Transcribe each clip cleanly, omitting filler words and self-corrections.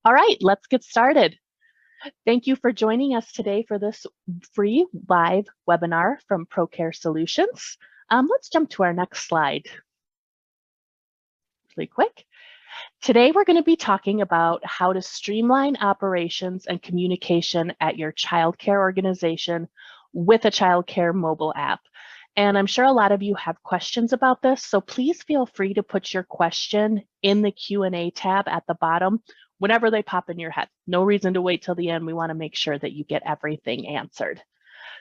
All right, let's get started. Thank you for joining us today for this free live webinar from Procare Solutions. Let's jump to our next slide really quick. Today, we're going to be talking about how to streamline operations and communication at your childcare organization with a childcare mobile app. And I'm sure a lot of you have questions about this, so please feel free to put your question in the Q&A tab at the bottom whenever they pop in your head. No reason to wait till the end. We want to make sure that you get everything answered.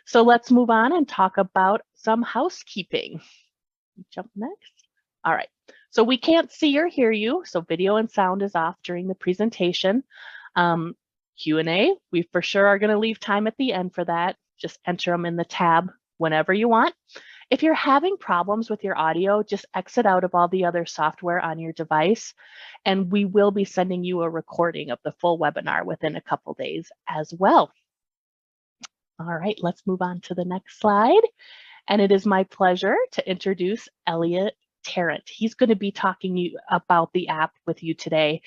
So let's move on and talk about some housekeeping. Jump next. All right. So we can't see or hear you, so video and sound is off during the presentation. Q&A, we for sure are going to leave time at the end for that. Just enter them in the tab whenever you want. If you're having problems with your audio, just exit out of all the other software on your device, and we will be sending you a recording of the full webinar within a couple days as well. All right, let's move on to the next slide. And it is my pleasure to introduce Elliott Tarrant. He's going to be talking you about the app with you today.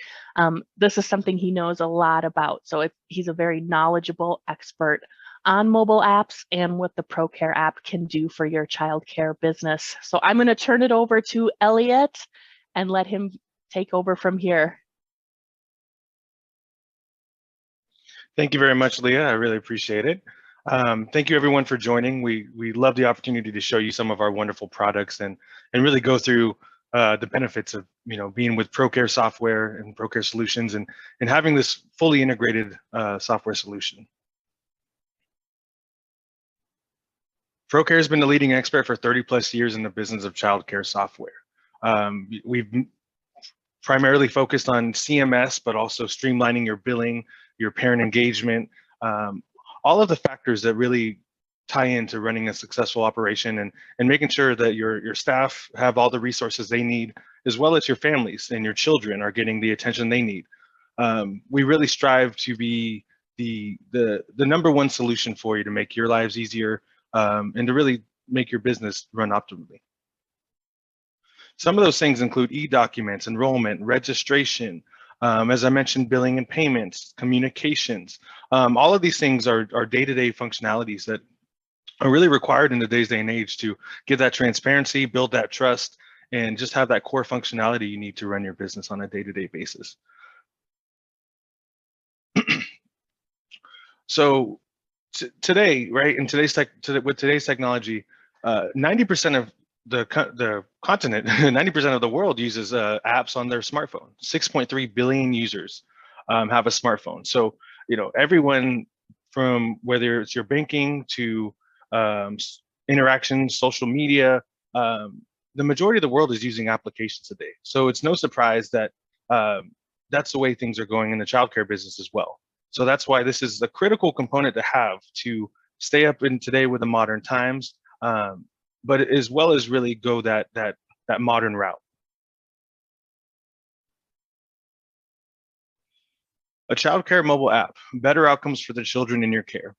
This is something he knows a lot about. So he's a very knowledgeable expert on mobile apps and what the Procare app can do for your childcare business. So I'm going to turn it over to Elliott and let him take over from here. Thank you very much, Leah. I really appreciate it. Thank you everyone for joining. We love the opportunity to show you some of our wonderful products and really go through the benefits of being with Procare software and Procare Solutions and having this fully integrated software solution. Procare has been the leading expert for 30+ years in the business of childcare software. We've primarily focused on CMS, but also streamlining your billing, your parent engagement, all of the factors that really tie into running a successful operation and making sure that your staff have all the resources they need, as well as your families and your children are getting the attention they need. We really strive to be the #1 solution for you to make your lives easier and to really make your business run optimally. Some of those things include e-documents, enrollment, registration, as I mentioned, billing and payments, communications. All of these things are day-to-day functionalities that are really required in today's day and age to give that transparency, build that trust, and just have that core functionality you need to run your business on a day-to-day basis. So today, right, in with today's technology, 90% of the continent, 90% of the world uses apps on their smartphone. 6.3 billion users have a smartphone. So, everyone from whether it's your banking to interactions, social media, the majority of the world is using applications today. So it's no surprise that that's the way things are going in the childcare business as well. So that's why this is a critical component to have to stay up in today with the modern times, but as well as really go that modern route. A childcare mobile app, better outcomes for the children in your care.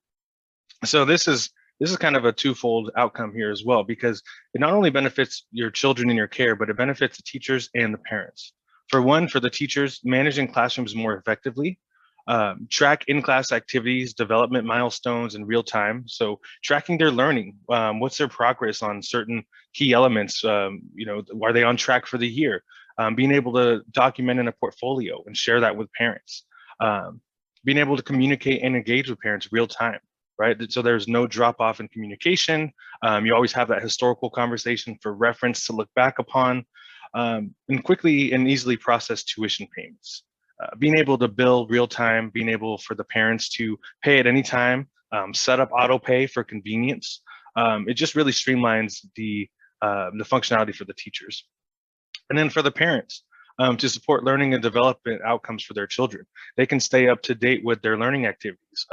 So this is kind of a twofold outcome here as well, because it not only benefits your children in your care, but it benefits the teachers and the parents. For one, for the teachers, managing classrooms more effectively, track in-class activities, development milestones in real time. So tracking their learning, what's their progress on certain key elements? Are they on track for the year? Being able to document in a portfolio and share that with parents. Being able to communicate and engage with parents real time, right? So there's no drop off in communication. You always have that historical conversation for reference to look back upon, and quickly and easily process tuition payments. Being able to bill real time, being able for the parents to pay at any time, set up auto pay for convenience. It just really streamlines the functionality for the teachers. And then for the parents, to support learning and development outcomes for their children. They can stay up to date with their learning activities,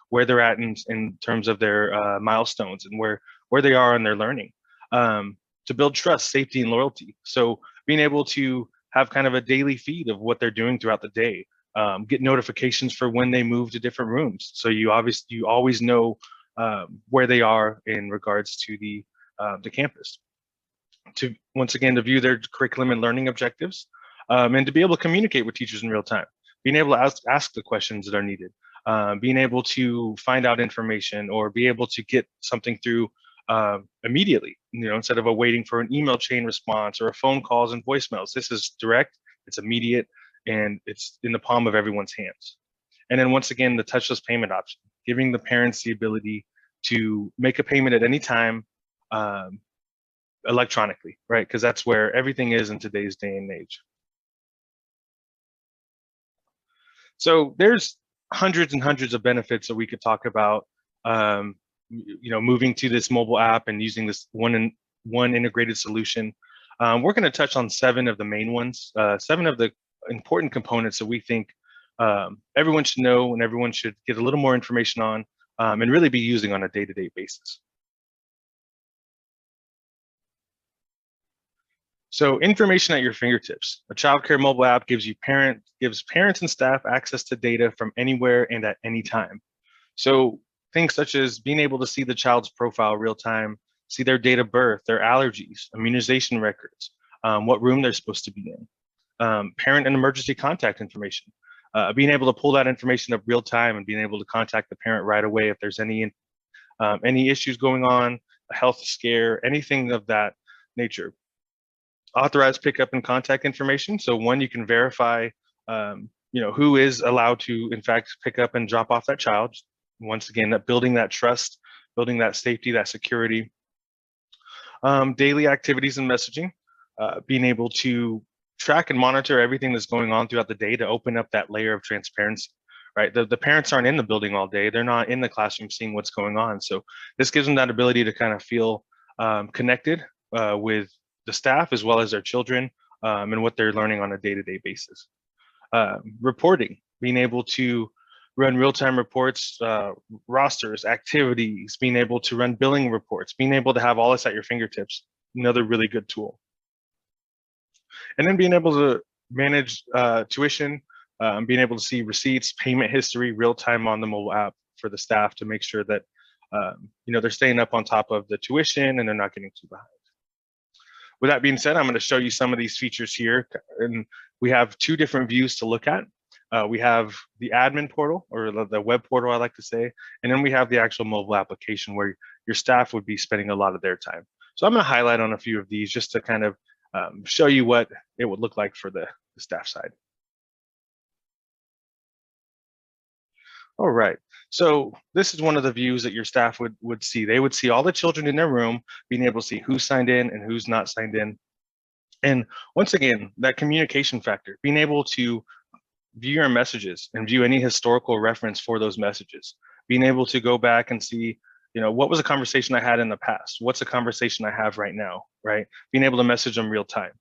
where they're at in terms of their milestones and where they are in their learning. To build trust, safety, and loyalty. So being able to have kind of a daily feed of what they're doing throughout the day, get notifications for when they move to different rooms. So you always know where they are in regards to the campus. Once again, to view their curriculum and learning objectives, and to be able to communicate with teachers in real time. being able to ask the questions that are needed, being able to find out information or be able to get something through immediately, instead of waiting for an email chain response or a phone calls and voicemails. This is direct, it's immediate, and it's in the palm of everyone's hands. And then once again, the touchless payment option, giving the parents the ability to make a payment at any time electronically, right? Because that's where everything is in today's day and age. So there's hundreds and hundreds of benefits that we could talk about, moving to this mobile app and using this one integrated solution. We're going to touch on 7 of the main ones, 7 of the important components that we think everyone should know and everyone should get a little more information on and really be using on a day-to-day basis. So information at your fingertips. A childcare mobile app gives parents and staff access to data from anywhere and at any time. So things such as being able to see the child's profile real time, see their date of birth, their allergies, immunization records, what room they're supposed to be in, parent and emergency contact information, being able to pull that information up real time and being able to contact the parent right away if there's any issues going on, a health scare, anything of that nature. Authorized pickup and contact information. So one, you can verify, who is allowed to, in fact, pick up and drop off that child. Once again, building that trust, building that safety, that security. Daily activities and messaging, being able to track and monitor everything that's going on throughout the day to open up that layer of transparency, right? The parents aren't in the building all day. They're not in the classroom seeing what's going on. So this gives them that ability to kind of feel connected with the staff as well as their children and what they're learning on a day-to-day basis. Reporting, being able to run real-time reports, rosters, activities, being able to run billing reports, being able to have all this at your fingertips, another really good tool. And then being able to manage tuition, being able to see receipts, payment history, real-time on the mobile app for the staff to make sure that they're staying up on top of the tuition and they're not getting too behind. With that being said, I'm going to show you some of these features here, and we have 2 different views to look at. We have the admin portal, or the web portal, I like to say, and then we have the actual mobile application where your staff would be spending a lot of their time. So I'm going to highlight on a few of these just to kind of show you what it would look like for the staff side. All right, so this is one of the views that your staff would see. They would see all the children in their room, being able to see who's signed in and who's not signed in. And once again, that communication factor, being able to view your messages and view any historical reference for those messages, being able to go back and see, what was a conversation I had in the past? What's a conversation I have right now, right? Being able to message them real time.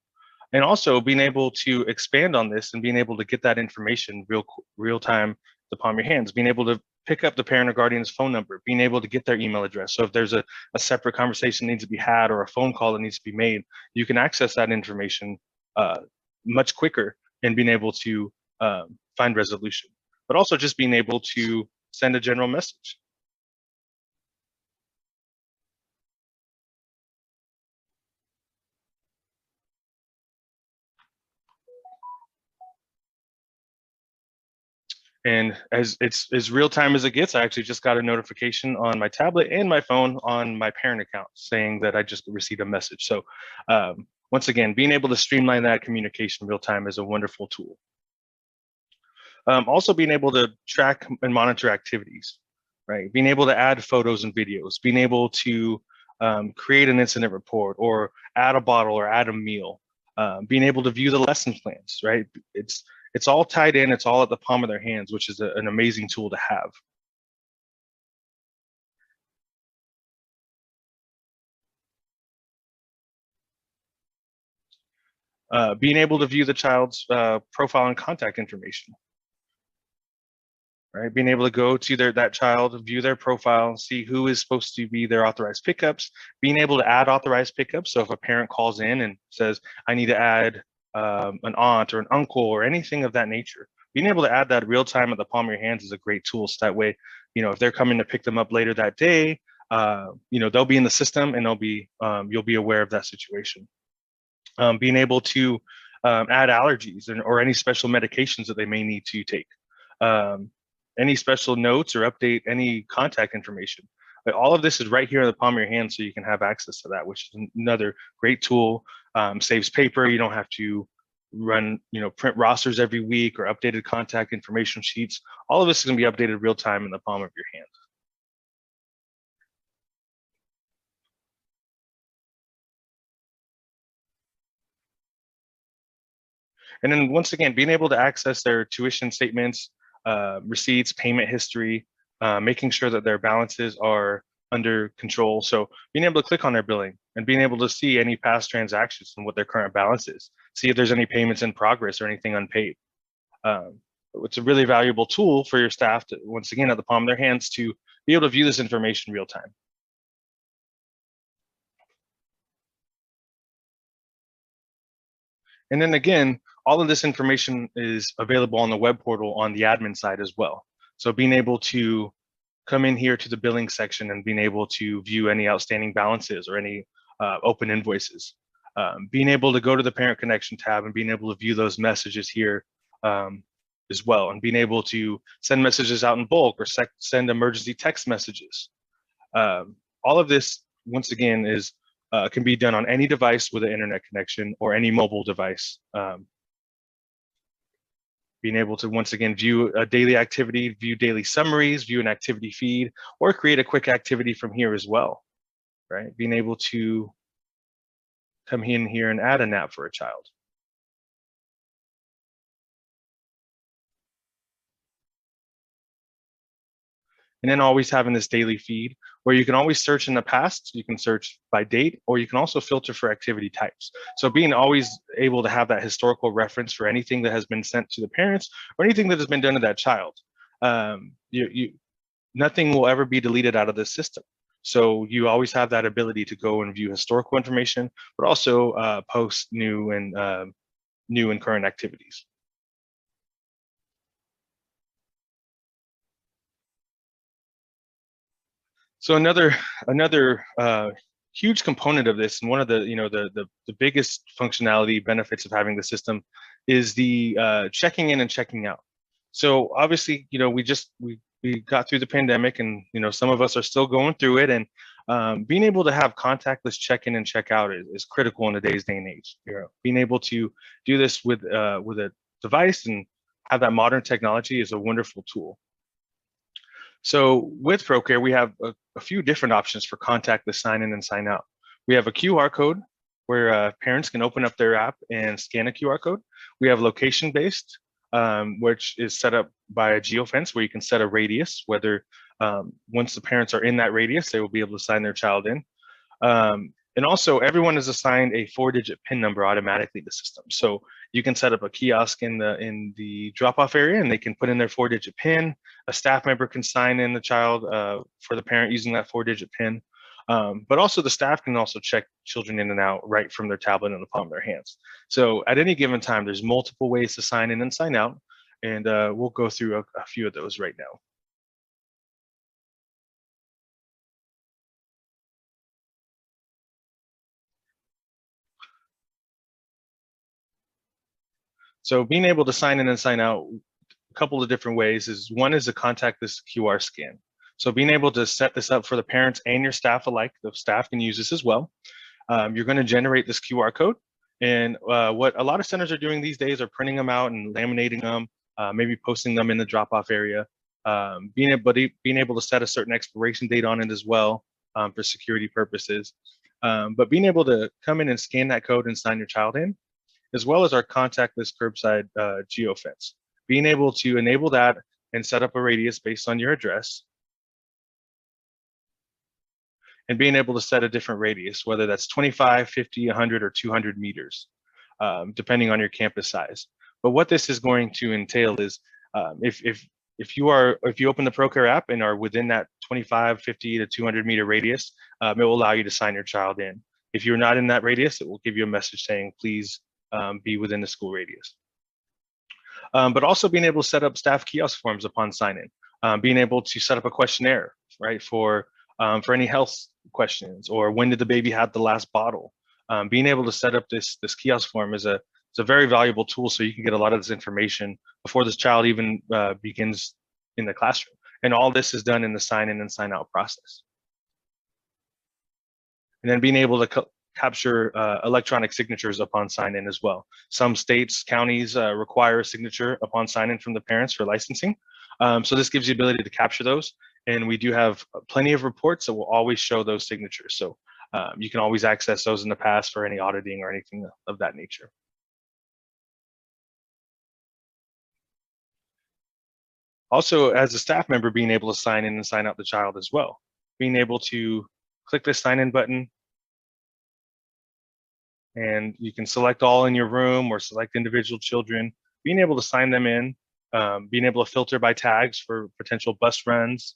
And also being able to expand on this and being able to get that information real time upon your hands, being able to pick up the parent or guardian's phone number, being able to get their email address. So if there's a separate conversation that needs to be had or a phone call that needs to be made, you can access that information much quicker and being able to find resolution, but also just being able to send a general message. And it's as real time as it gets. I actually just got a notification on my tablet and my phone on my parent account saying that I just received a message. So once again, being able to streamline that communication real time is a wonderful tool. Also being able to track and monitor activities, right? Being able to add photos and videos, being able to create an incident report or add a bottle or add a meal, being able to view the lesson plans, right? It's all tied in, it's all at the palm of their hands, which is an amazing tool to have. Being able to view the child's profile and contact information, right? Being able to go to that child, view their profile, see who is supposed to be their authorized pickups, being able to add authorized pickups. So if a parent calls in and says, I need to add an aunt or an uncle or anything of that nature, being able to add that real time at the palm of your hands is a great tool. So that way, if they're coming to pick them up later that day, they'll be in the system and you'll be aware of that situation. Being able to add allergies or any special medications that they may need to take, any special notes or update any contact information. But all of this is right here in the palm of your hand, so you can have access to that, which is another great tool. Saves paper. You don't have to run, print rosters every week or updated contact information sheets. All of this is going to be updated real time in the palm of your hand. And then once again, being able to access their tuition statements, receipts, payment history, making sure that their balances are under control. So being able to click on their billing and being able to see any past transactions and what their current balance is, see if there's any payments in progress or anything unpaid. It's a really valuable tool for your staff to, once again, at the palm of their hands, to be able to view this information real time. And then again, all of this information is available on the web portal on the admin side as well. So being able to come in here to the billing section and being able to view any outstanding balances or any open invoices. Being able to go to the parent connection tab and being able to view those messages here as well, and being able to send messages out in bulk or send emergency text messages. All of this, once again, is can be done on any device with an internet connection or any mobile device. Being able to, once again, view a daily activity, view daily summaries, view an activity feed, or create a quick activity from here as well, right? Being able to come in here and add a nap for a child. And then always having this daily feed where you can always search in the past, you can search by date, or you can also filter for activity types. So being always able to have that historical reference for anything that has been sent to the parents or anything that has been done to that child. Nothing will ever be deleted out of this system. So you always have that ability to go and view historical information, but also post new and current activities. So another huge component of this, and one of the the biggest functionality benefits of having the system, is the checking in and checking out. So obviously, we got through the pandemic, and some of us are still going through it, and being able to have contactless check-in and check-out is critical in today's day and age. Being able to do this with a device and have that modern technology is a wonderful tool. So with Procare, we have a few different options for contactless sign in and sign out. We have a QR code where parents can open up their app and scan a QR code. We have location-based, which is set up by a geofence where you can set a radius, whether once the parents are in that radius, they will be able to sign their child in. And also, everyone is assigned a 4-digit PIN number automatically to the system. So you can set up a kiosk in the drop-off area, and they can put in their 4-digit PIN. A staff member can sign in the child for the parent using that 4-digit PIN. But also, the staff can also check children in and out right from their tablet in the palm of their hands. So at any given time, there's multiple ways to sign in and sign out, and we'll go through a few of those right now. So being able to sign in and sign out a couple of different ways is, one is a contactless QR scan. So being able to set this up for the parents and your staff alike, the staff can use this as well. You're going to generate this QR code. And what a lot of centers are doing these days are printing them out and laminating them, maybe posting them in the drop-off area, being able to set a certain expiration date on it as well for security purposes. But being able to come in and scan that code and sign your child in, as well as our contactless curbside geofence. Being able to enable that and set up a radius based on your address, and being able to set a different radius, whether that's 25, 50, 100, or 200 meters, depending on your campus size. But what this is going to entail is if you open the Procare app and are within that 25, 50 to 200 meter radius, it will allow you to sign your child in. If you're not in that radius, it will give you a message saying, please be within the school radius. But also being able to set up staff kiosk forms upon sign-in, being able to set up a questionnaire, right, for any health questions, or when did the baby have the last bottle. Being able to set up this kiosk form is a It's a very valuable tool, so you can get a lot of this information before this child even begins in the classroom. And all this is done in the sign in and sign out process. And then being able to capture electronic signatures upon sign in as well. Some states, counties require a signature upon sign in from the parents for licensing. So this gives you the ability to capture those. And we do have plenty of reports that will always show those signatures. So you can always access those in the past for any auditing or anything of that nature. Also, as a staff member, being able to sign in and sign out the child as well. Being able to click the sign in button, and you can select all in your room or select individual children, being able to sign them in, being able to filter by tags for potential bus runs.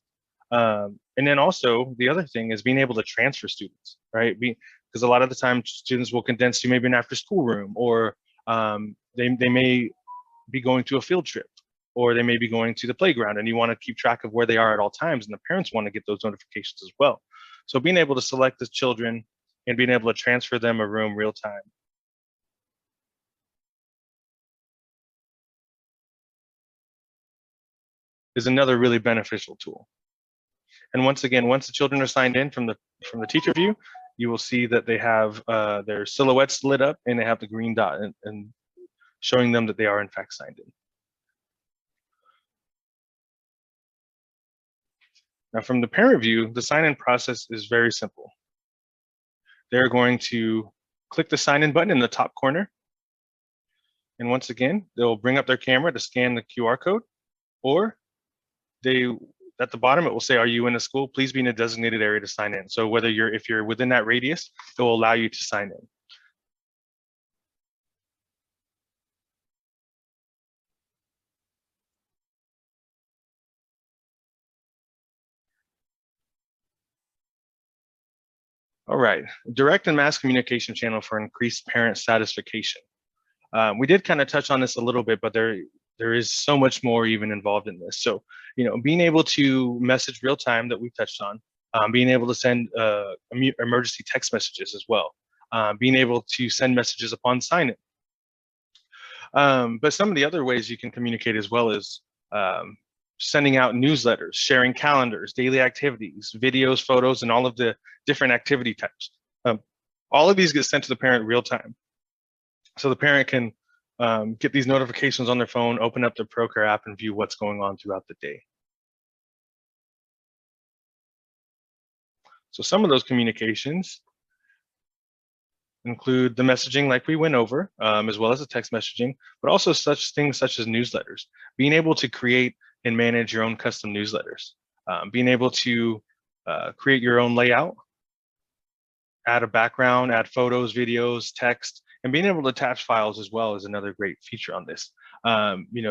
And then also the other thing is being able to transfer students, right? Because a lot of the time students will condense to maybe an after school room, or they may be going to a field trip, or they may be going to the playground, and you want to keep track of where they are at all times, and the parents want to get those notifications as well. So being able to select the children and being able to transfer them a room real time. Is another really beneficial tool. And once again, once the children are signed in from the teacher view, you will see that they have their silhouettes lit up and they have the green dot and showing them that they are in fact signed in. Now from the parent view, the sign-in process is very simple. They're going to click the sign in button in the top corner. And once again, they'll bring up their camera to scan the QR code, or at the bottom, it will say, are you in a school? Please be in a designated area to sign in. So if you're within that radius, it will allow you to sign in. All right, direct and mass communication channel for increased parent satisfaction. We did kind of touch on this a little bit, but there is so much more even involved in this. So, being able to message real time that we touched on, being able to send emergency text messages as well, being able to send messages upon sign in. But some of the other ways you can communicate as well is sending out newsletters, sharing calendars, daily activities, videos, photos, and all of the different activity types. All of these get sent to the parent real time. So the parent can get these notifications on their phone, open up the Procare app, and view what's going on throughout the day. So some of those communications include the messaging like we went over, as well as the text messaging, but also such things such as newsletters. Being able to create and manage your own custom newsletters. Being able to create your own layout, add a background, add photos, videos, text, and being able to attach files as well is another great feature on this.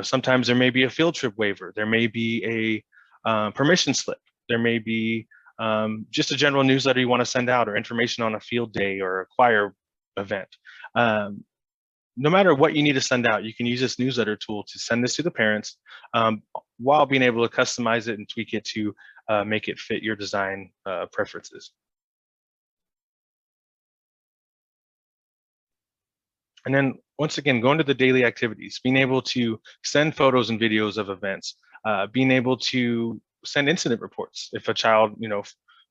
Sometimes there may be a field trip waiver. There may be a permission slip. There may be just a general newsletter you want to send out, or information on a field day or a choir event. No matter what you need to send out, you can use this newsletter tool to send this to the parents while being able to customize it and tweak it to make it fit your design preferences. And then once again, going to the daily activities, being able to send photos and videos of events, being able to send incident reports. If a child,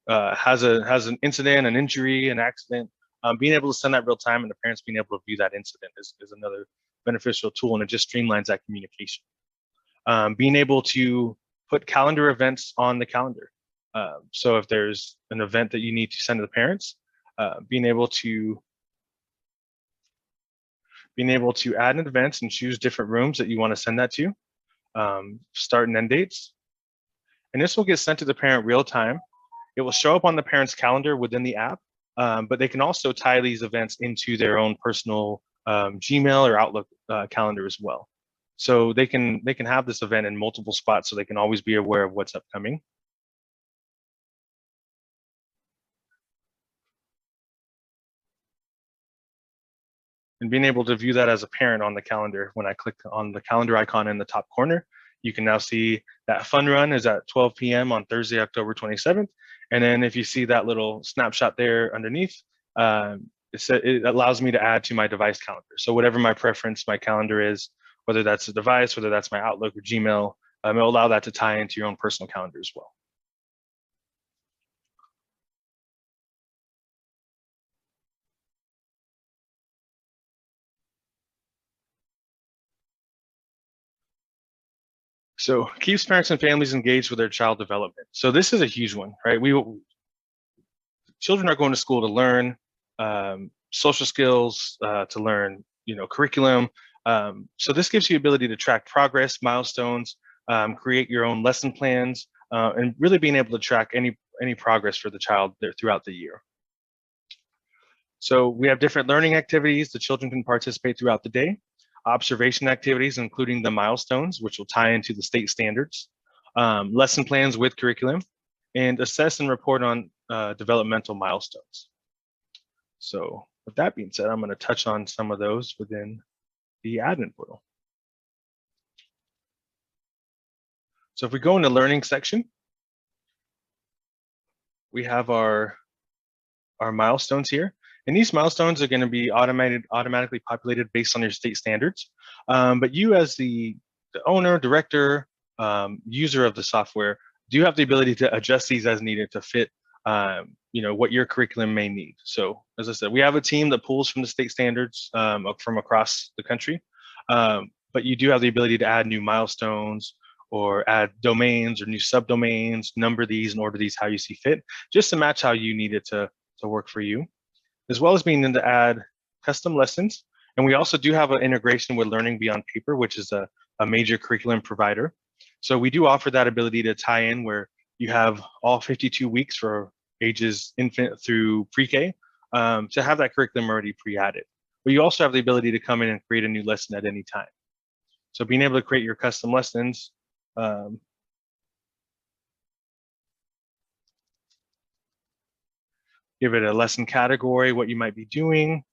has an incident, an injury, an accident, being able to send that real time and the parents being able to view that incident is another beneficial tool, and it just streamlines that communication. Being able to put calendar events on the calendar. So if there's an event that you need to send to the parents, being able to add an event and choose different rooms that you want to send that to, start and end dates. And this will get sent to the parent real time. It will show up on the parent's calendar within the app, but they can also tie these events into their own personal Gmail or Outlook calendar as well. So they can have this event in multiple spots, so they can always be aware of what's upcoming. And being able to view that as a parent on the calendar, when I click on the calendar icon in the top corner, you can now see that fun run is at 12 p.m. on Thursday, October 27th. And then if you see that little snapshot there underneath, it allows me to add to my device calendar. So whatever my preference, my calendar is, whether that's a device, whether that's my Outlook or Gmail, it'll allow that to tie into your own personal calendar as well. So keeps parents and families engaged with their child development. So this is a huge one, right? Children are going to school to learn social skills, to learn, curriculum. So this gives you ability to track progress, milestones, create your own lesson plans, and really being able to track any progress for the child there throughout the year. So we have different learning activities the children can participate throughout the day, observation activities, including the milestones, which will tie into the state standards, lesson plans with curriculum, and assess and report on developmental milestones. So with that being said, I'm going to touch on some of those within the admin portal. So if we go in the learning section, we have our milestones here. And these milestones are going to be automatically populated based on your state standards. But you as the owner, director, user of the software, do have the ability to adjust these as needed to fit what your curriculum may need. So as I said, we have a team that pulls from the state standards from across the country. But you do have the ability to add new milestones or add domains or new subdomains, number these and order these how you see fit, just to match how you need it to work for you, as well as being able to add custom lessons. And we also do have an integration with Learning Beyond Paper, which is a major curriculum provider. So we do offer that ability to tie in where you have all 52 weeks for ages infant through pre-K to have that curriculum already pre-added. But you also have the ability to come in and create a new lesson at any time. So being able to create your custom lessons, give it a lesson category, what you might be doing,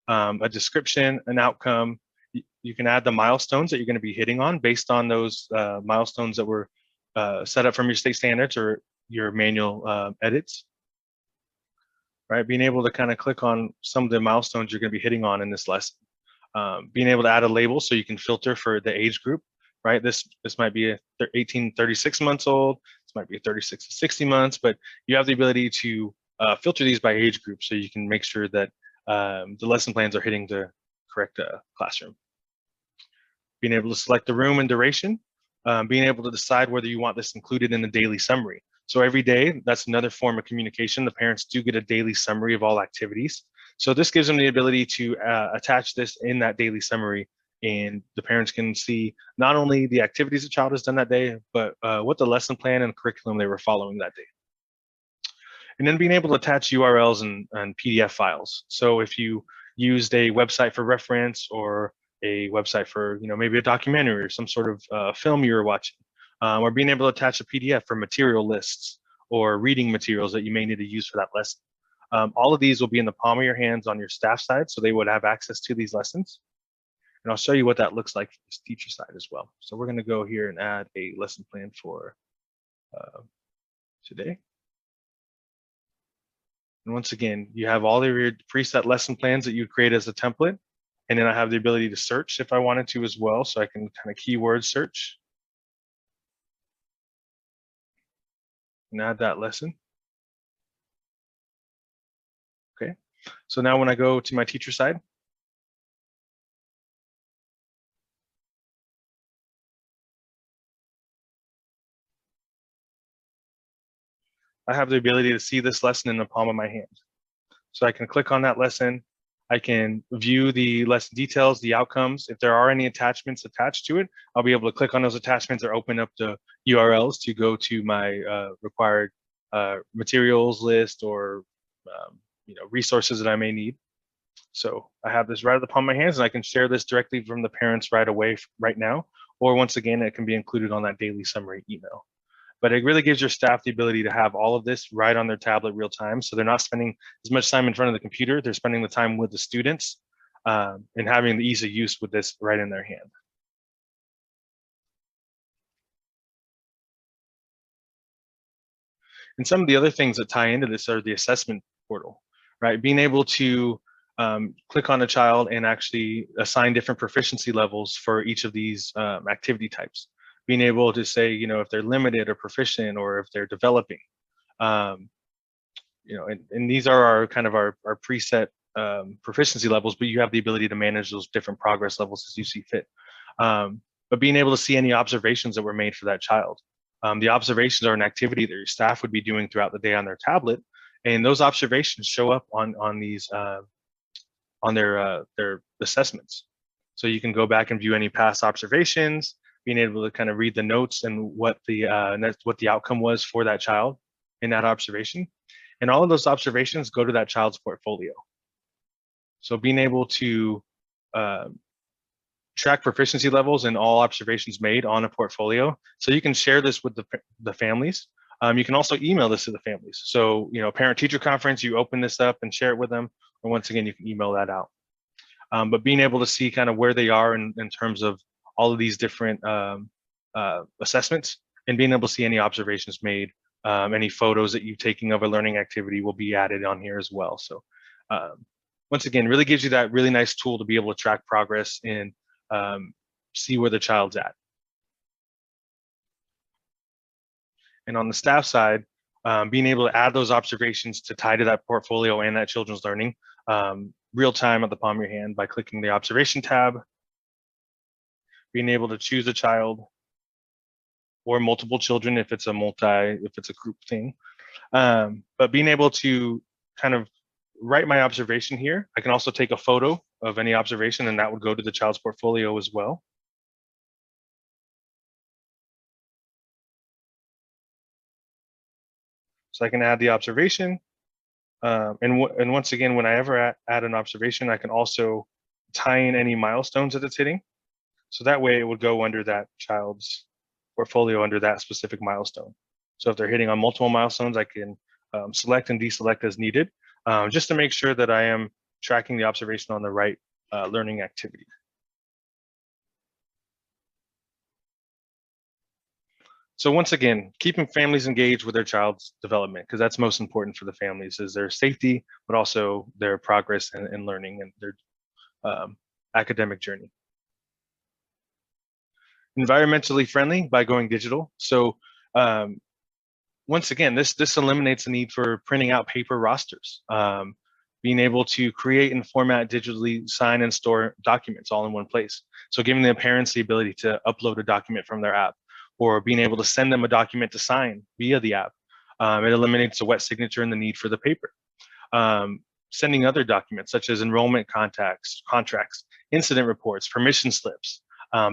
a description, an outcome. You can add the milestones that you're going to be hitting on based on those milestones that were set up from your state standards or your manual edits. Right, being able to kind of click on some of the milestones you're going to be hitting on in this lesson. Being able to add a label so you can filter for the age group. Right, this might be a 18 36 months old. This might be a 36 to 60 months, but you have the ability to filter these by age group so you can make sure that the lesson plans are hitting the correct classroom. Being able to select the room and duration, being able to decide whether you want this included in the daily summary. So every day, that's another form of communication. The parents do get a daily summary of all activities. So this gives them the ability to attach this in that daily summary, and the parents can see not only the activities the child has done that day, but what the lesson plan and curriculum they were following that day. And then being able to attach URLs and PDF files. So if you used a website for reference or a website for maybe a documentary or some sort of film you were watching, or being able to attach a PDF for material lists or reading materials that you may need to use for that lesson. All of these will be in the palm of your hands on your staff side, so they would have access to these lessons. And I'll show you what that looks like for this teacher side as well. So we're going to go here and add a lesson plan for today. And once again, you have all of your preset lesson plans that you create as a template. And then I have the ability to search if I wanted to as well. So I can kind of keyword search and add that lesson. Okay. So now when I go to my teacher side, I have the ability to see this lesson in the palm of my hand. So I can click on that lesson. I can view the lesson details, the outcomes. If there are any attachments attached to it, I'll be able to click on those attachments or open up the URLs to go to my required materials list or resources that I may need. So I have this right at the palm of my hands, and I can share this directly from the parents right away, right now. Or once again, it can be included on that daily summary email. But it really gives your staff the ability to have all of this right on their tablet real time. So they're not spending as much time in front of the computer. They're spending the time with the students and having the ease of use with this right in their hand. And some of the other things that tie into this are the assessment portal, right? Being able to click on a child and actually assign different proficiency levels for each of these activity types. Being able to say, if they're limited or proficient or if they're developing. And these are our kind of our preset proficiency levels, but you have the ability to manage those different progress levels as you see fit. But being able to see any observations that were made for that child. The observations are an activity that your staff would be doing throughout the day on their tablet, and those observations show up on these on their assessments. So you can go back and view any past observations, being able to kind of read the notes and what the outcome was for that child in that observation. And all of those observations go to that child's portfolio. So being able to track proficiency levels and all observations made on a portfolio. So you can share this with the families. You can also email this to the families. So, parent-teacher conference, you open this up and share it with them. Or once again, you can email that out. But being able to see kind of where they are in terms of all of these different assessments, and being able to see any observations made, any photos that you've taken of a learning activity will be added on here as well. So once again, really gives you that really nice tool to be able to track progress and see where the child's at. And on the staff side, being able to add those observations to tie to that portfolio and that children's learning real time at the palm of your hand by clicking the observation tab, being able to choose a child or multiple children if it's a group thing. But being able to kind of write my observation here. I can also take a photo of any observation, and that would go to the child's portfolio as well. So I can add the observation. And once again, when I ever add an observation, I can also tie in any milestones that it's hitting. So that way it would go under that child's portfolio under that specific milestone. So if they're hitting on multiple milestones, I can select and deselect as needed, just to make sure that I am tracking the observation on the right learning activity. So once again, keeping families engaged with their child's development, because that's most important for the families, is their safety, but also their progress and learning and their academic journey. Environmentally friendly by going digital. So once again, this eliminates the need for printing out paper rosters. Being able to create and format digitally, sign and store documents all in one place. So giving the parents the ability to upload a document from their app, or being able to send them a document to sign via the app. It eliminates the wet signature and the need for the paper. Sending other documents such as enrollment contracts, incident reports, permission slips,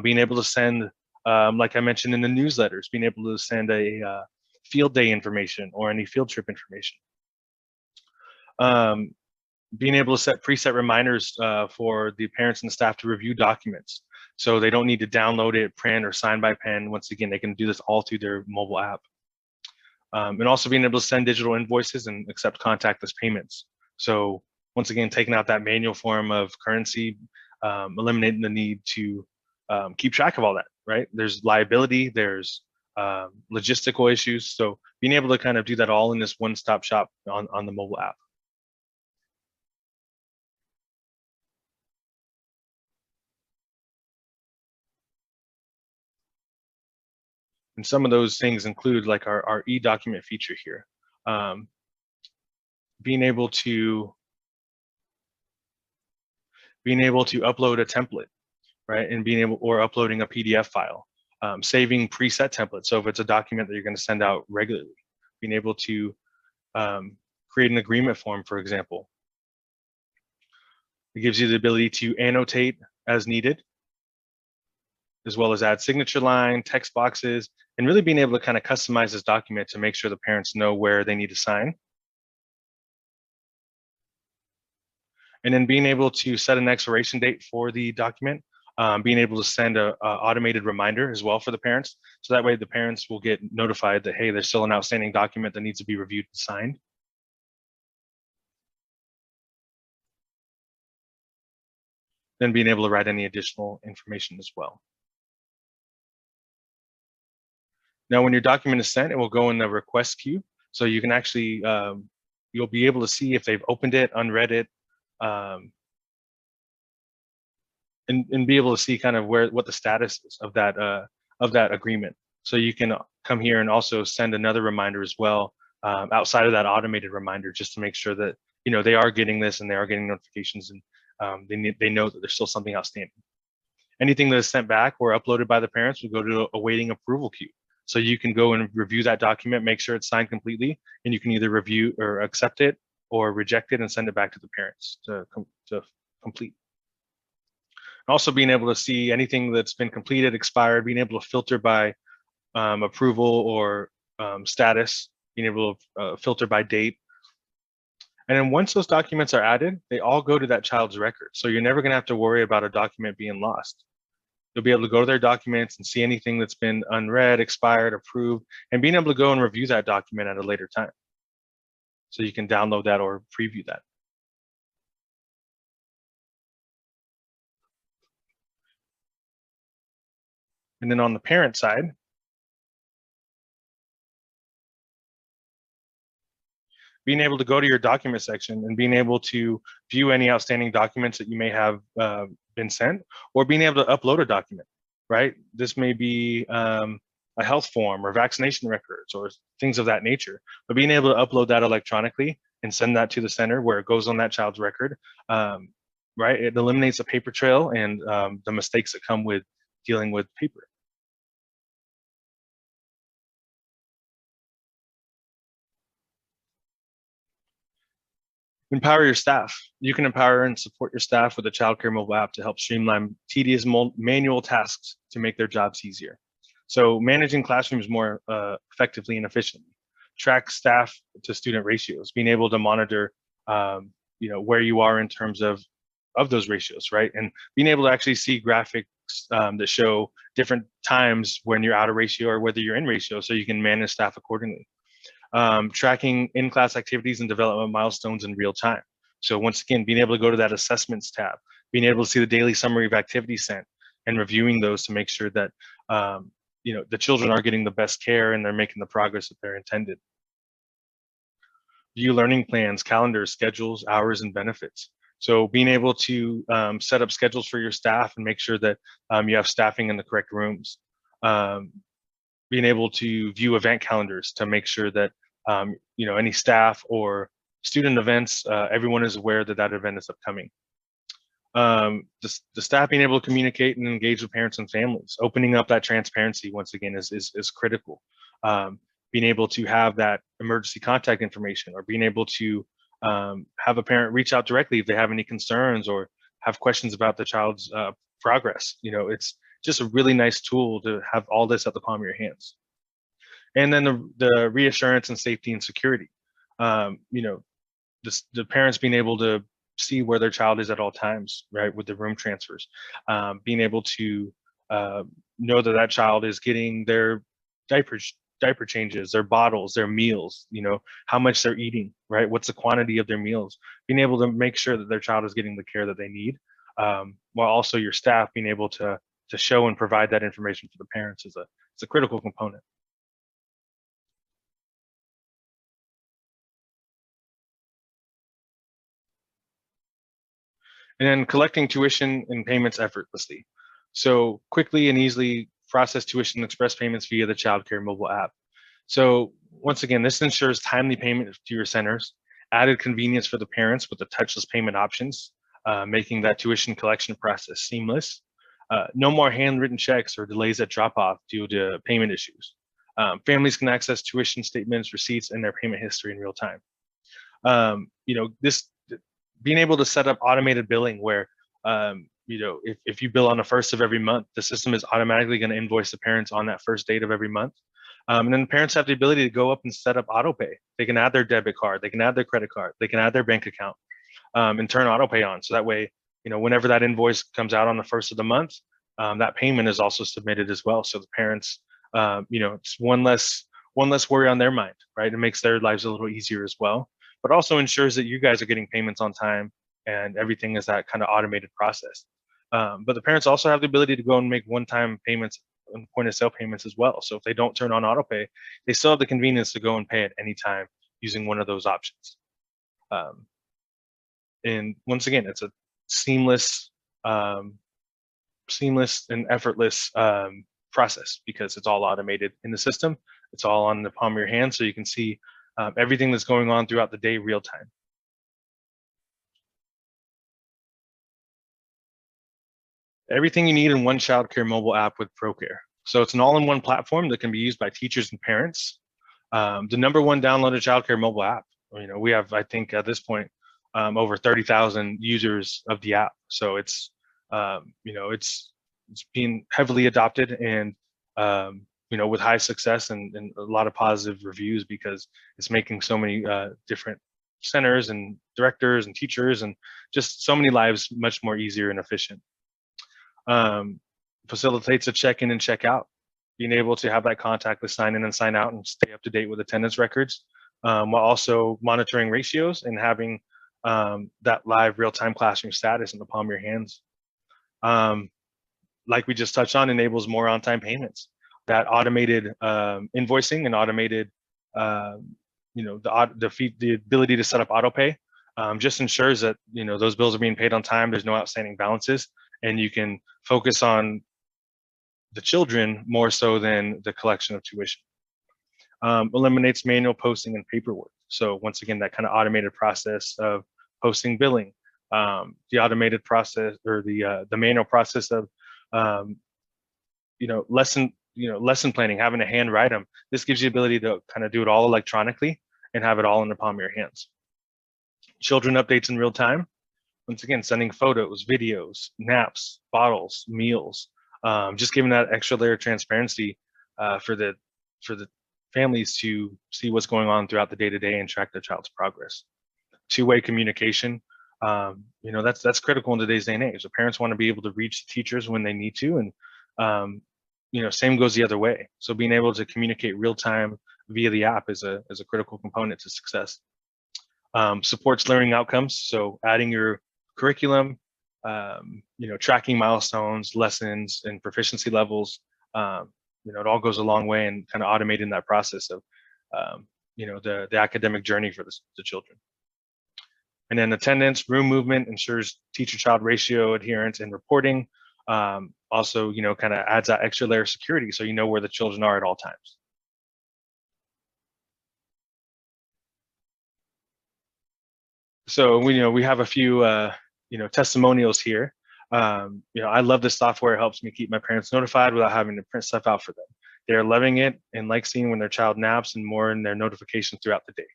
being able to send, like I mentioned in the newsletters, being able to send a field day information or any field trip information. Being able to set preset reminders for the parents and the staff to review documents. So they don't need to download it, print, or sign by pen. Once again, they can do this all through their mobile app. And also being able to send digital invoices and accept contactless payments. So once again, taking out that manual form of currency, eliminating the need to keep track of all that, right? There's liability, there's logistical issues. So being able to kind of do that all in this one-stop shop on the mobile app. And some of those things include like our e-document feature here. Being able to upload a template, right? And or uploading a PDF file, saving preset templates. So if it's a document that you're going to send out regularly, being able to create an agreement form, for example. It gives you the ability to annotate as needed, as well as add signature line, text boxes, and really being able to kind of customize this document to make sure the parents know where they need to sign. And then being able to set an expiration date for the document, being able to send a automated reminder as well for the parents. So that way the parents will get notified that, hey, there's still an outstanding document that needs to be reviewed and signed. Then being able to write any additional information as well. Now, when your document is sent, it will go in the request queue. So you can actually, you'll be able to see if they've opened it, unread it, and be able to see kind of what the status is of that agreement. So you can come here and also send another reminder as well, outside of that automated reminder, just to make sure that they are getting this and they are getting notifications, and they know that there's still something outstanding. Anything that is sent back or uploaded by the parents will go to a waiting approval queue. So you can go and review that document, make sure it's signed completely, and you can either review or accept it or reject it and send it back to the parents to complete. Also being able to see anything that's been completed, expired, being able to filter by approval or status, being able to filter by date. And then once those documents are added, they all go to that child's record. So you're never going to have to worry about a document being lost. You'll be able to go to their documents and see anything that's been unread, expired, approved, and being able to go and review that document at a later time. So you can download that or preview that. And then on the parent side, being able to go to your document section and being able to view any outstanding documents that you may have been sent, or being able to upload a document, right? This may be a health form or vaccination records or things of that nature, but being able to upload that electronically and send that to the center where it goes on that child's record, right? It eliminates a paper trail and the mistakes that come with dealing with paper. Empower your staff. You can empower and support your staff with a childcare mobile app to help streamline tedious manual tasks to make their jobs easier. So managing classrooms more effectively and efficiently. Track staff to student ratios, being able to monitor where you are in terms of those ratios, right? And being able to actually see graphics that show different times when you're out of ratio or whether you're in ratio, so you can manage staff accordingly. Tracking in-class activities and development milestones in real time. So once again, being able to go to that assessments tab, being able to see the daily summary of activities sent and reviewing those to make sure that the children are getting the best care and they're making the progress that they're intended. View learning plans, calendars, schedules, hours, and benefits. So being able to set up schedules for your staff and make sure that you have staffing in the correct rooms. Being able to view event calendars to make sure that any staff or student events, everyone is aware that that event is upcoming. The staff being able to communicate and engage with parents and families, opening up that transparency once again is critical. Being able to have that emergency contact information, or being able to have a parent reach out directly if they have any concerns or have questions about the child's progress. It's just a really nice tool to have all this at the palm of your hands. And then the reassurance and safety and security. The parents being able to see where their child is at all times, right, with the room transfers. Being able to know that that child is getting their diaper changes, their bottles, their meals, how much they're eating, right? What's the quantity of their meals? Being able to make sure that their child is getting the care that they need, while also your staff being able to show and provide that information for the parents is a critical component. And then collecting tuition and payments effortlessly. So quickly and easily process tuition and express payments via the childcare mobile app. So once again, this ensures timely payment to your centers, added convenience for the parents with the touchless payment options, making that tuition collection process seamless. No more handwritten checks or delays at drop-off due to payment issues. Families can access tuition statements, receipts, and their payment history in real time. This being able to set up automated billing where if you bill on the first of every month, the system is automatically going to invoice the parents on that first date of every month. And then parents have the ability to go up and set up auto pay. They can add their debit card, they can add their credit card, they can add their bank account, and turn auto pay on. So that way, whenever that invoice comes out on the first of the month, that payment is also submitted as well. So the parents, it's one less worry on their mind, right? It makes their lives a little easier as well, but also ensures that you guys are getting payments on time and everything is that kind of automated process. But the parents also have the ability to go and make one-time payments and point-of-sale payments as well. So if they don't turn on auto pay, they still have the convenience to go and pay at any time using one of those options. And once again, it's a seamless, seamless and effortless process because it's all automated in the system. It's all on the palm of your hand, so you can see everything that's going on throughout the day real time. Everything you need in one childcare mobile app with Procare. So it's an all-in-one platform that can be used by teachers and parents. The #1 downloaded childcare mobile app. We have, I think, at this point, over 30,000 users of the app. So it's, it's being heavily adopted and, with high success and a lot of positive reviews because it's making so many different centers and directors and teachers and just so many lives much more easier and efficient. Facilitates a check-in and check-out, being able to have that contactless sign in and sign out and stay up to date with attendance records, while also monitoring ratios and having that live real-time classroom status in the palm of your hands. Like we just touched on, enables more on-time payments. That automated invoicing and automated, the ability to set up auto pay just ensures that those bills are being paid on time. There's no outstanding balances, and you can focus on the children more so than the collection of tuition. Eliminates manual posting and paperwork. So once again, that kind of automated process of posting billing, the automated process or the manual process of lesson planning, having to hand write them. This gives you the ability to kind of do it all electronically and have it all in the palm of your hands. Children updates in real time. Once again, sending photos, videos, naps, bottles, meals, just giving that extra layer of transparency for the families to see what's going on throughout the day-to-day and track their child's progress. Two-way communication, that's critical in today's day and age. The parents want to be able to reach the teachers when they need to, and same goes the other way. So being able to communicate real time via the app is a critical component to success. Supports learning outcomes, so adding your curriculum, tracking milestones, lessons, and proficiency levels. It all goes a long way in kind of automating that process of, the academic journey for the children. And then attendance, room movement ensures teacher-child ratio adherence and reporting. Also, kind of adds that extra layer of security so you know where the children are at all times. So we have a few testimonials here. I love this software. It helps me keep my parents notified without having to print stuff out for them. They're loving it and like seeing when their child naps and more in their notifications throughout the day.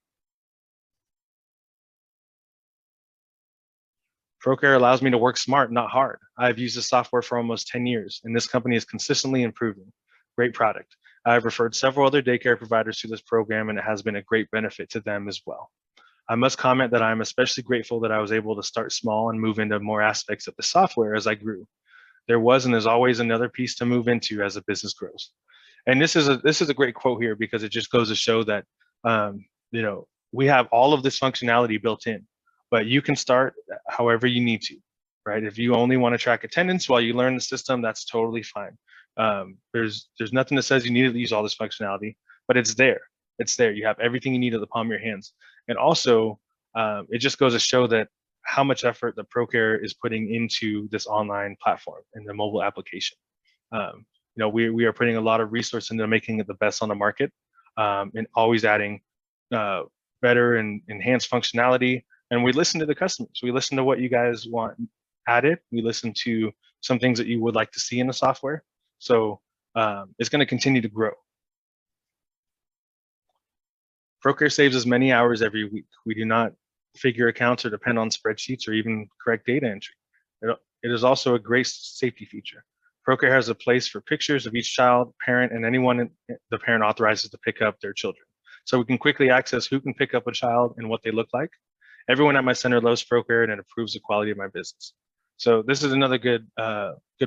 Procare allows me to work smart, not hard. I've used this software for almost 10 years, and this company is consistently improving. Great product. I've referred several other daycare providers to this program, and it has been a great benefit to them as well. I must comment that I'm especially grateful that I was able to start small and move into more aspects of the software as I grew. There was and is always another piece to move into as a business grows. And this is a great quote here because it just goes to show that we have all of this functionality built in, but you can start however you need to, right? If you only want to track attendance while you learn the system, that's totally fine. There's nothing that says you need to use all this functionality, but it's there. It's there. You have everything you need at the palm of your hands. And also, it just goes to show that how much effort the Procare is putting into this online platform and the mobile application. We are putting a lot of resource into making it the best on the market, and always adding better and enhanced functionality. And we listen to the customers. We listen to what you guys want added. We listen to some things that you would like to see in the software. So it's going to continue to grow. Procare saves us many hours every week. We do not figure accounts or depend on spreadsheets or even correct data entry. It is also a great safety feature. Procare has a place for pictures of each child, parent, and anyone the parent authorizes to pick up their children. So we can quickly access who can pick up a child and what they look like. Everyone at my center loves Procare and it improves the quality of my business. So this is another good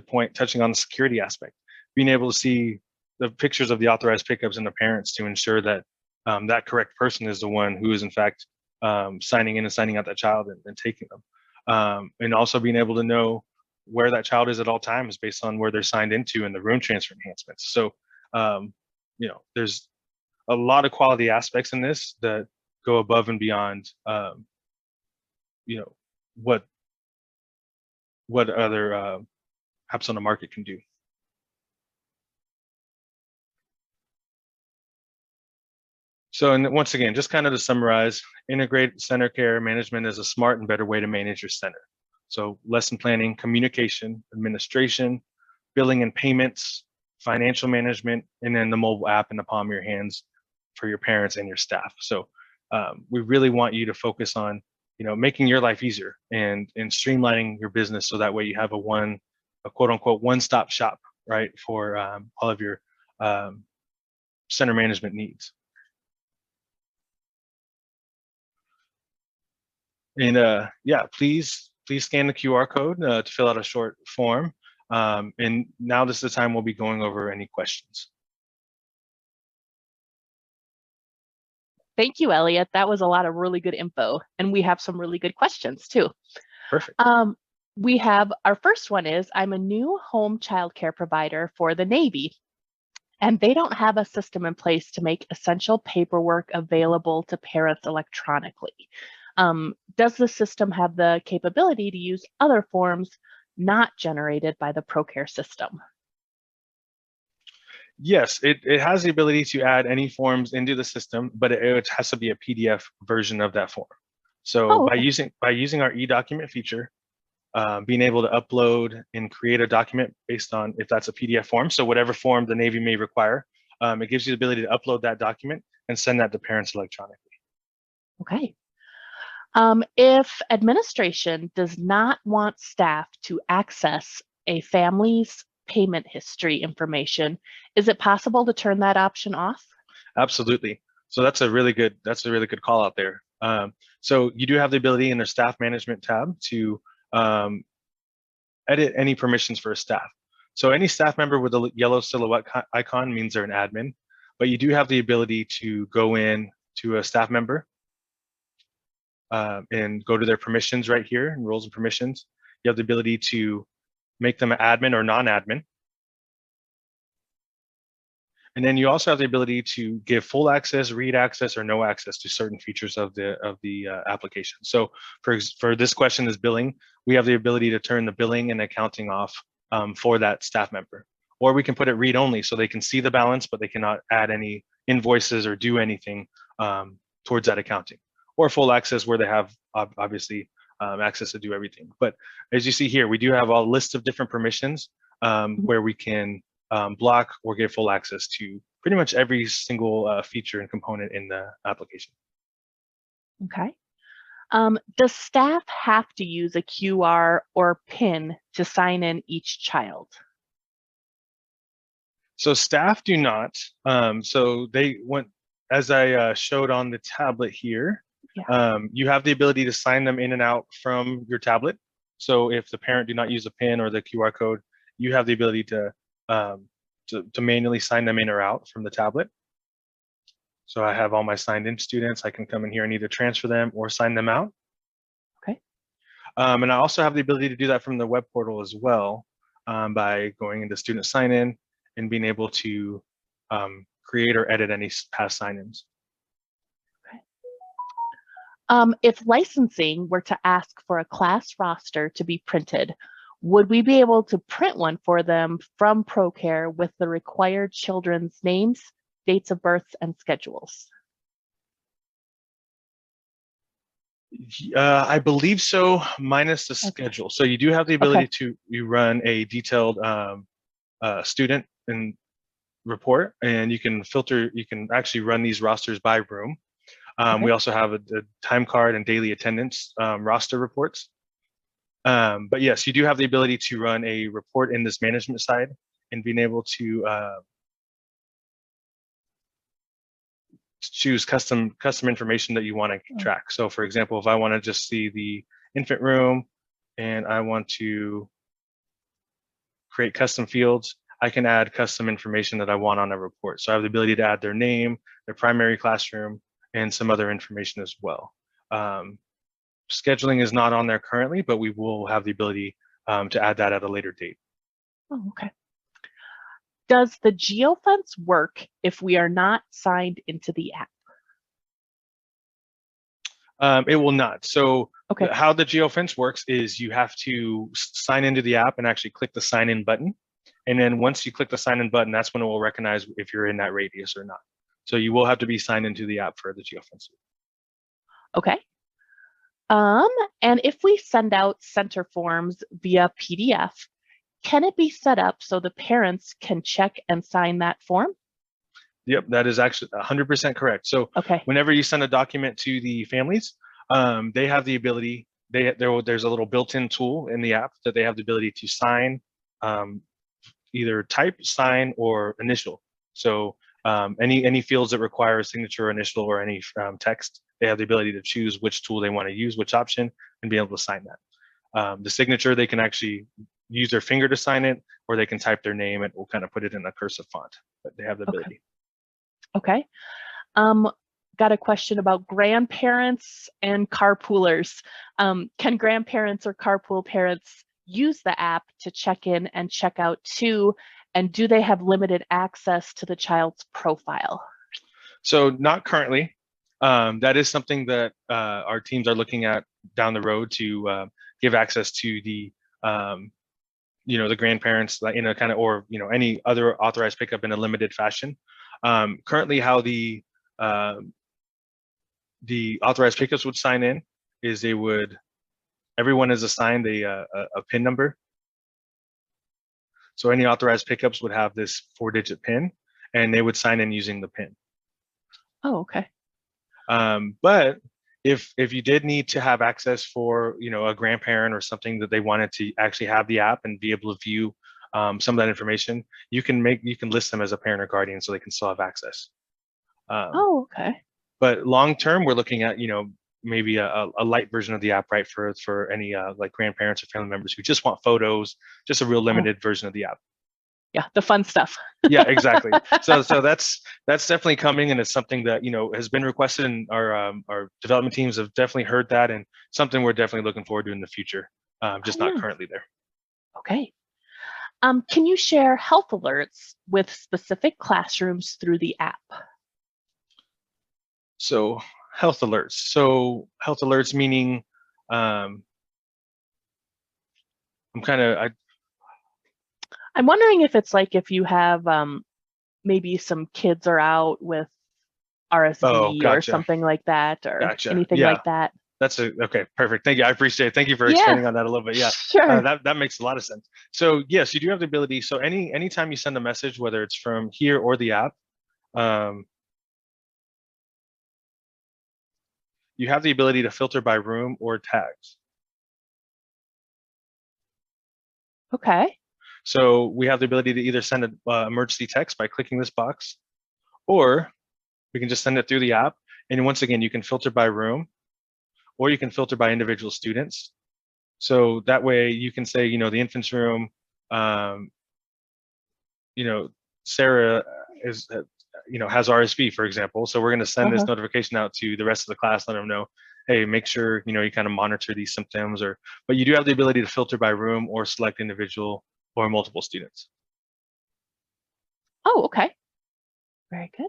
point touching on the security aspect. Being able to see the pictures of the authorized pickups and the parents to ensure that that correct person is the one who is in fact signing in and signing out that child and taking them. And also being able to know where that child is at all times based on where they're signed into and the room transfer enhancements. So, there's a lot of quality aspects in this that go above and beyond, what other apps on the market can do. So, and once again, just kind of to summarize, integrate center care management is a smart and better way to manage your center. So lesson planning, communication, administration, billing and payments, financial management, and then the mobile app in the palm of your hands for your parents and your staff. So we really want you to focus on, making your life easier and streamlining your business so that way you have a quote unquote one-stop shop, right, for all of your center management needs. And yeah, please scan the QR code to fill out a short form. And now this is the time we'll be going over any questions. Thank you, Elliott. That was a lot of really good info. And we have some really good questions too. Perfect. We have, our first one is, I'm a new home childcare provider for the Navy, and they don't have a system in place to make essential paperwork available to parents electronically. Does the system have the capability to use other forms not generated by the Procare system? Yes, it has the ability to add any forms into the system, but it has to be a PDF version of that form. So by using our e-document feature, being able to upload and create a document based on if that's a PDF form, so whatever form the Navy may require, it gives you the ability to upload that document and send that to parents electronically. Okay. If administration does not want staff to access a family's payment history information, is it possible to turn that option off? Absolutely. So that's a really good call out there. So you do have the ability in their staff management tab to edit any permissions for a staff. So any staff member with a yellow silhouette icon means they're an admin, but you do have the ability to go in to a staff member and go to their permissions right here in roles and permissions. You have the ability to make them an admin or non-admin. And then you also have the ability to give full access, read access, or no access to certain features of the application. So for this question is billing, we have the ability to turn the billing and accounting off for that staff member. Or we can put it read only so they can see the balance, but they cannot add any invoices or do anything towards that accounting. Or full access where they have obviously access to do everything. But as you see here, we do have a list of different permissions where we can block or give full access to pretty much every single feature and component in the application. Okay. Does staff have to use a QR or PIN to sign in each child? So staff do not. So they went, as I showed on the tablet here, you have the ability to sign them in and out from your tablet. So if the parent do not use a PIN or the QR code, you have the ability to manually sign them in or out from the tablet. So I have all my signed in students. I can come in here and either transfer them or sign them out. Okay. And I also have the ability to do that from the web portal as well by going into student sign in and being able to create or edit any past sign-ins. Okay. If licensing were to ask for a class roster to be printed, would we be able to print one for them from Procare with the required children's names, dates of birth, and schedules? I believe so, minus the schedule. So you do have the ability to run a detailed student and report, and you can filter, you can actually run these rosters by room. We also have a time card and daily attendance roster reports. But yes, you do have the ability to run a report in this management side and being able to choose custom information that you want to track. So for example, if I want to just see the infant room and I want to create custom fields, I can add custom information that I want on a report. So I have the ability to add their name, their primary classroom, and some other information as well. Scheduling is not on there currently, but we will have the ability to add that at a later date. Oh, okay. Does the geofence work if we are not signed into the app? It will not. So Okay. how the geofence works is you have to sign into the app and actually click the sign in button. And then once you click the sign in button, that's when it will recognize if you're in that radius or not. So you will have to be signed into the app for the geofence. Okay. And if we send out center forms via PDF, can it be set up so the parents can check and sign that form? Yep, that is actually 100% correct. So Okay. whenever you send a document to the families, they have the ability, there's a little built-in tool in the app that they have the ability to sign, either type, sign, or initial. So any fields that require a signature or initial or any text, they have the ability to choose which tool they want to use, which option, and be able to sign that. The signature, they can actually use their finger to sign it, or they can type their name and we'll kind of put it in a cursive font, but they have the ability. Okay. Got a question about grandparents and carpoolers. Can grandparents or carpool parents use the app to check in and check out too? And do they have limited access to the child's profile? So not currently. That is something that our teams are looking at down the road to give access to the the grandparents, in a kind of, or any other authorized pickup in a limited fashion. Currently, how the authorized pickups would sign in is everyone is assigned a PIN number. So any authorized pickups would have this 4-digit PIN, and they would sign in using the PIN. Oh, okay. But if you did need to have access for a grandparent or something that they wanted to actually have the app and be able to view some of that information, you can list them as a parent or guardian so they can still have access. Oh, okay. But long term, we're looking at maybe a light version of the app, right, for any like grandparents or family members who just want photos, just a real limited version of the app. Yeah, the fun stuff. Yeah, exactly. So that's definitely coming, and it's something that has been requested, and our development teams have definitely heard that, and something we're definitely looking forward to in the future. Just not yeah. currently there. Okay. Can you share health alerts with specific classrooms through the app? So health alerts. So health alerts meaning I'm wondering if it's like if you have maybe some kids are out with RSV or gotcha. something like that, or Gotcha. anything Yeah. like that. That's okay. Perfect. Thank you. I appreciate it. Thank you for Yeah, expanding on that a little bit. Yeah, sure. that makes a lot of sense. So yes, you do have the ability. So anytime you send a message, whether it's from here or the app, you have the ability to filter by room or tags. Okay. So we have the ability to either send an emergency text by clicking this box, or we can just send it through the app. And once again, you can filter by room, or you can filter by individual students. So that way you can say, the infant's room, Sarah is, has RSV, for example. So we're going to send this notification out to the rest of the class, let them know, hey, make sure, you kind of monitor these symptoms, but you do have the ability to filter by room or select individual or multiple students. Oh, okay. Very good.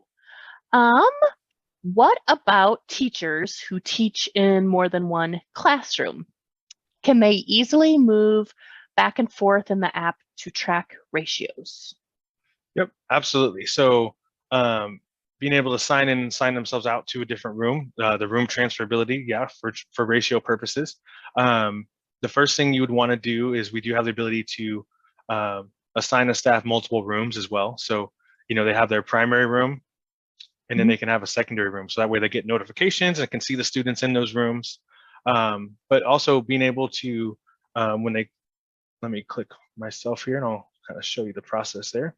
What about teachers who teach in more than one classroom? Can they easily move back and forth in the app to track ratios? Yep, absolutely. So being able to sign in and sign themselves out to a different room, the room transferability, yeah, for ratio purposes. The first thing you would want to do is we do have the ability to assign a staff multiple rooms as well. So, they have their primary room, and then they can have a secondary room. So that way they get notifications and can see the students in those rooms. But also being able to, let me click myself here and I'll kind of show you the process there.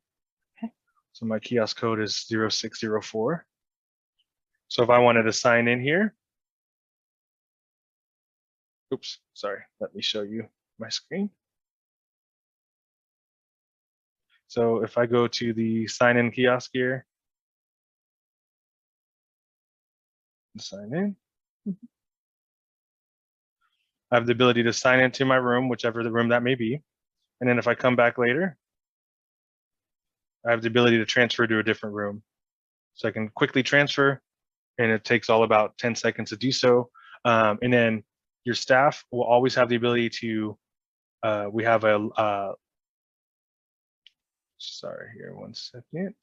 Okay. So my kiosk code is 0604. So if I wanted to sign in here, oops, sorry, let me show you my screen. So if I go to the sign in kiosk here, sign in, I have the ability to sign into my room, whichever the room that may be. And then if I come back later, I have the ability to transfer to a different room. So I can quickly transfer, and it takes all about 10 seconds to do so. And then your staff will always have the ability to, we have a, sorry, here, one second.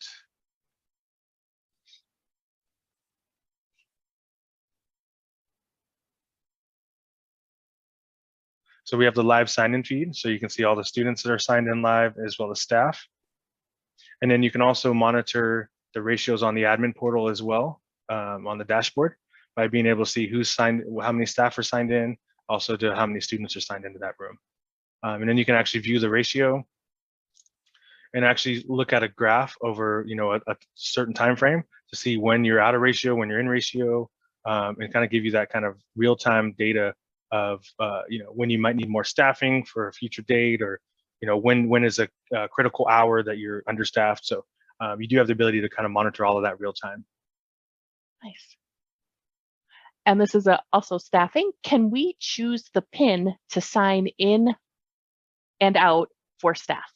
So we have the live sign-in feed, so you can see all the students that are signed in live as well as staff. And then you can also monitor the ratios on the admin portal as well, on the dashboard, by being able to see who's signed, how many staff are signed in, also to how many students are signed into that room. And then you can actually view the ratio and actually look at a graph over, you know, a certain time frame to see when you're out of ratio, when you're in ratio, and kind of give you that kind of real-time data of, you know, when you might need more staffing for a future date, or, you know, when is a critical hour that you're understaffed. So you do have the ability to kind of monitor all of that real time. Nice. And this is also staffing. Can we choose the PIN to sign in and out for staff?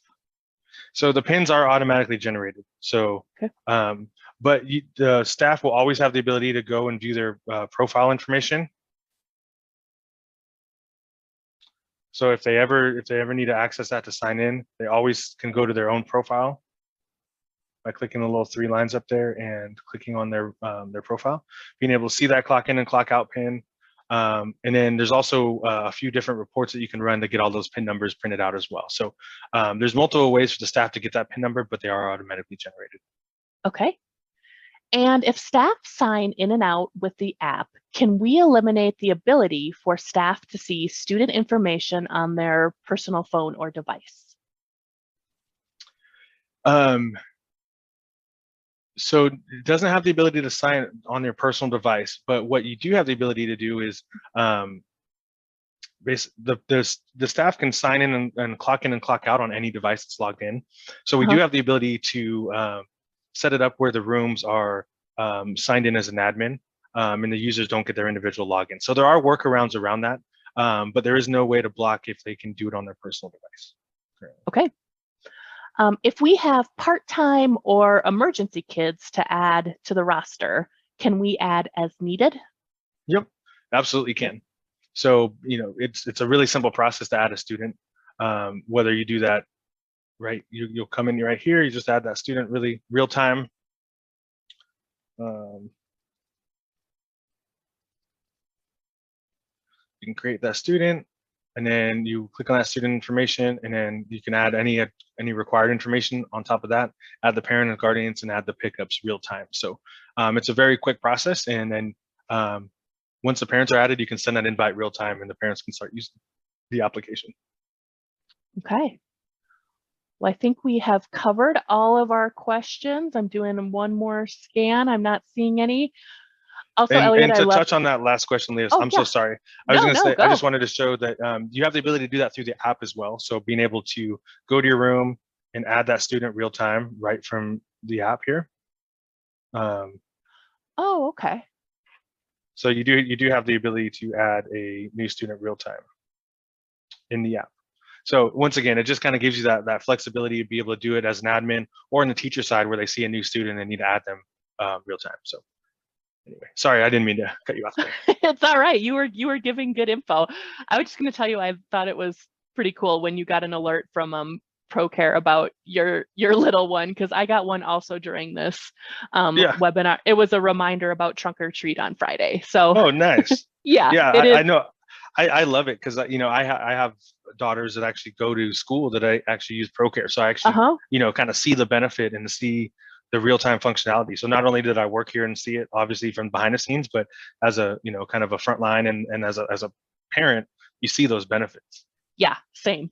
So the pins are automatically generated. So, okay. But the staff will always have the ability to go and view their profile information. So if they ever need to access that to sign in, they always can go to their own profile by clicking the little 3 lines up there and clicking on their profile, being able to see that clock in and clock out pin. And then there's also a few different reports that you can run to get all those PIN numbers printed out as well. So there's multiple ways for the staff to get that PIN number, but they are automatically generated. Okay. And if staff sign in and out with the app, can we eliminate the ability for staff to see student information on their personal phone or device? So it doesn't have the ability to sign on your personal device, but what you do have the ability to do is the staff can sign in and clock in and clock out on any device that's logged in. So we do have the ability to set it up where the rooms are signed in as an admin, and the users don't get their individual login. So there are workarounds around that, but there is no way to block if they can do it on their personal device. Okay. If we have part-time or emergency kids to add to the roster, can we add as needed? Yep, absolutely can. So, you know, it's a really simple process to add a student. Whether you do that, right, you'll come in right here, you just add that student really real time. You can create that student, and then you click on that student information, and then you can add any required information on top of that, add the parent and guardians, and add the pickups real time. So it's a very quick process. And then once the parents are added, you can send that invite real time, and the parents can start using the application. Okay. Well, I think we have covered all of our questions. I'm doing one more scan. I'm not seeing any. Also, Elliott, and to touch on that last question, Leah, I'm so sorry. I was going to say, I just wanted to show that you have the ability to do that through the app as well. So being able to go to your room and add that student real time right from the app here. Oh, okay. So you do have the ability to add a new student real time in the app. So once again, it just kind of gives you that flexibility to be able to do it as an admin or on the teacher side where they see a new student and need to add them real time. So anyway, sorry, I didn't mean to cut you off there. It's all right. You were giving good info. I was just going to tell you, I thought it was pretty cool when you got an alert from Procare about your little one, because I got one also during this webinar. It was a reminder about trunk or treat on Friday. So oh, nice. yeah, I know. I love it because you know I have daughters that actually go to school that I actually use Procare, so I actually you know kind of see the benefit and see the real-time functionality. So not only did I work here and see it obviously from behind the scenes, but as a you know kind of a frontline and as a parent, you see those benefits. Yeah, same.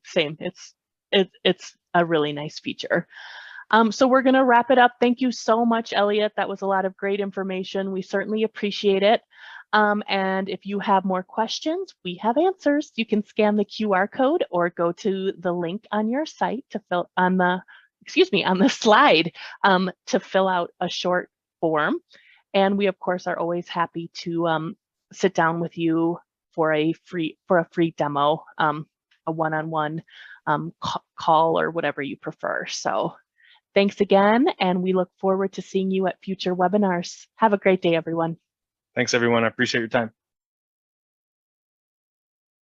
It's a really nice feature. So we're going to wrap it up. Thank you so much, Elliott. That was a lot of great information. We certainly appreciate it. And if you have more questions, we have answers. You can scan the QR code or go to the link on your site to fill on the slide to fill out a short form. And we of course are always happy to sit down with you for a free demo, a one-on-one call or whatever you prefer. So thanks again, and we look forward to seeing you at future webinars. Have a great day, everyone. Thanks, everyone. I appreciate your time.